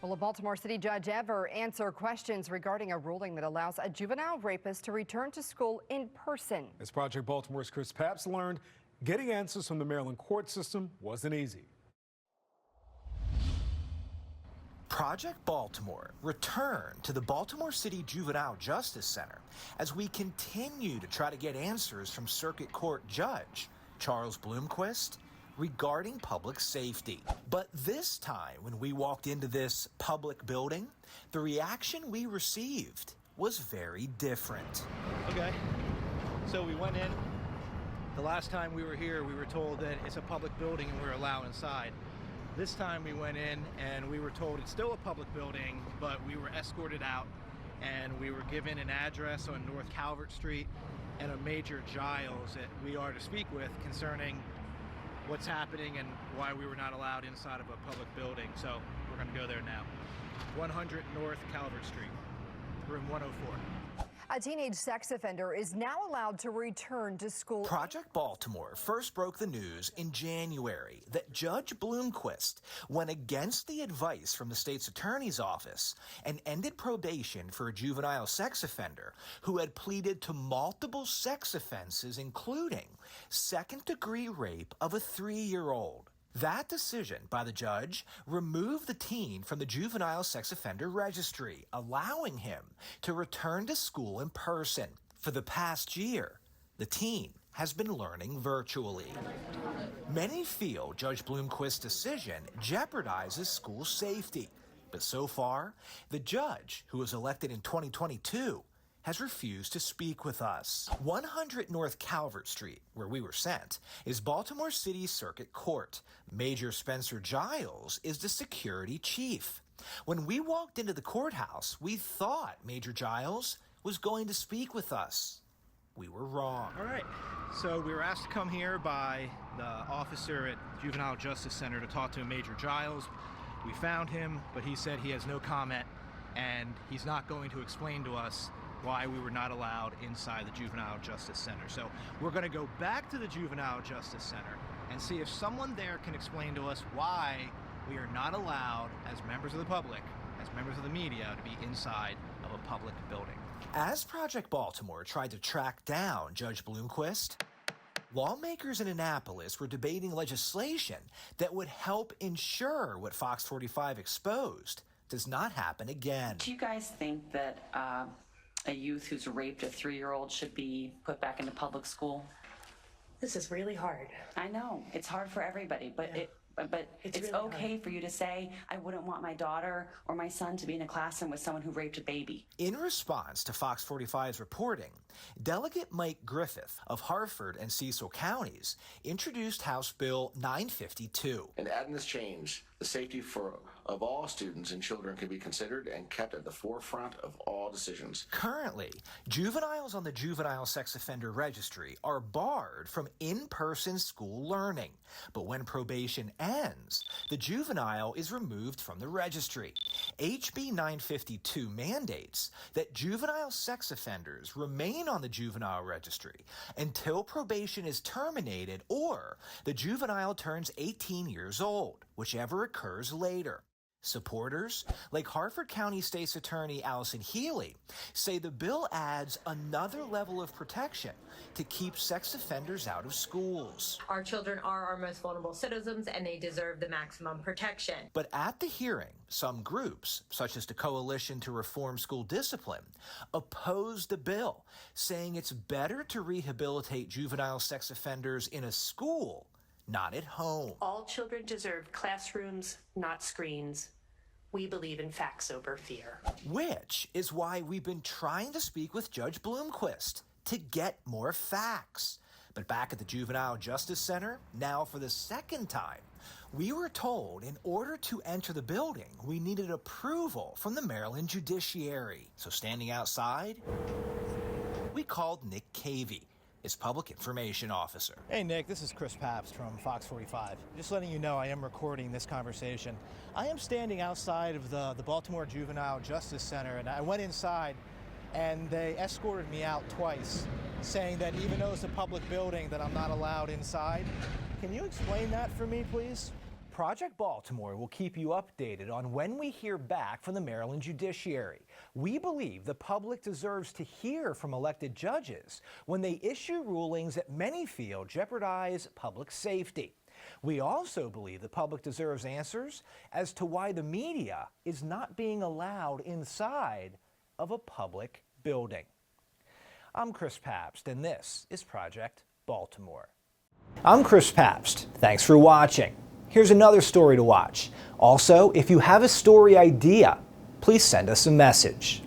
Will a Baltimore City judge ever answer questions regarding a ruling that allows a juvenile rapist to return to school in person? As Project Baltimore's Chris Papps learned, getting answers from the Maryland court system wasn't easy. Project Baltimore returned to the Baltimore City Juvenile Justice Center as we continue to try to get answers from Circuit Court Judge Charles Bloomquist regarding public safety. But this time, when we walked into this public building, the reaction we received was very different. Okay, so we went in. The last time we were here, we were told that it's a public building and we're allowed inside. This time we went in and we were told it's still a public building, but we were escorted out and we were given an address on North Calvert Street and a Major Giles that we are to speak with concerning what's happening and why we were not allowed inside of a public building. So we're going to go there now. 100 North Calvert Street, room 104. A teenage sex offender is now allowed to return to school. Project Baltimore first broke the news in January that Judge Bloomquist went against the advice from the state's attorney's office and ended probation for a juvenile sex offender who had pleaded to multiple sex offenses, including second-degree rape of a 3-year-old. That decision by the judge removed the teen from the Juvenile Sex Offender Registry, allowing him to return to school in person. For the past year, the teen has been learning virtually. Many feel Judge Bloomquist's decision jeopardizes school safety. But so far, the judge, who was elected in 2022, has refused to speak with us. 100 North Calvert Street, where we were sent, is Baltimore City Circuit Court. Major Spencer Giles is the security chief. When we walked into the courthouse, we thought Major Giles was going to speak with us. We were wrong. All right, so we were asked to come here by the officer at Juvenile Justice Center to talk to Major Giles. We found him, but he said he has no comment and he's not going to explain to us why we were not allowed inside the Juvenile Justice Center. So we're going to go back to the Juvenile Justice Center and see if someone there can explain to us why we are not allowed, as members of the public, as members of the media, to be inside of a public building. As Project Baltimore tried to track down Judge Bloomquist, lawmakers in Annapolis were debating legislation that would help ensure what Fox 45 exposed does not happen again. Do you guys think that a youth who's raped a 3-year-old should be put back into public school? This is really hard. I know, it's hard for everybody, but Yeah. it's really okay hard. for you to say, I wouldn't want my daughter or my son to be in a classroom with someone who raped a baby. In response to Fox 45's reporting, Delegate Mike Griffith of Harford and Cecil counties introduced House Bill 952. And adding this change, the safety of all students and children can be considered and kept at the forefront of all decisions. Currently, juveniles on the Juvenile Sex Offender Registry are barred from in-person school learning. But when probation ends, the juvenile is removed from the registry. HB 952 mandates that juvenile sex offenders remain on the juvenile registry until probation is terminated or the juvenile turns 18 years old, whichever occurs later. Supporters, like Harford County State's Attorney Allison Healy, say the bill adds another level of protection to keep sex offenders out of schools. Our children are our most vulnerable citizens, and they deserve the maximum protection. But at the hearing, some groups, such as the Coalition to Reform School Discipline, opposed the bill, saying it's better to rehabilitate juvenile sex offenders in a school, not at home. All children deserve classrooms, not screens. We believe in facts over fear. Which is why we've been trying to speak with Judge Bloomquist to get more facts. But back at the Juvenile Justice Center, now for the second time, we were told in order to enter the building, we needed approval from the Maryland Judiciary. So standing outside, we called Nick Cavey, his public information officer. Hey Nick, this is Chris Papps from Fox 45. Just letting you know I am recording this conversation. I am standing outside of the Baltimore Juvenile Justice Center, and I went inside and they escorted me out twice, saying that even though it's a public building that I'm not allowed inside. Can you explain that for me, please? Project Baltimore will keep you updated on when we hear back from the Maryland judiciary. We believe the public deserves to hear from elected judges when they issue rulings that many feel jeopardize public safety. We also believe the public deserves answers as to why the media is not being allowed inside of a public building. I'm Chris Pabst, and this is Project Baltimore. I'm Chris Pabst. Thanks for watching. Here's another story to watch. Also, if you have a story idea, please send us a message.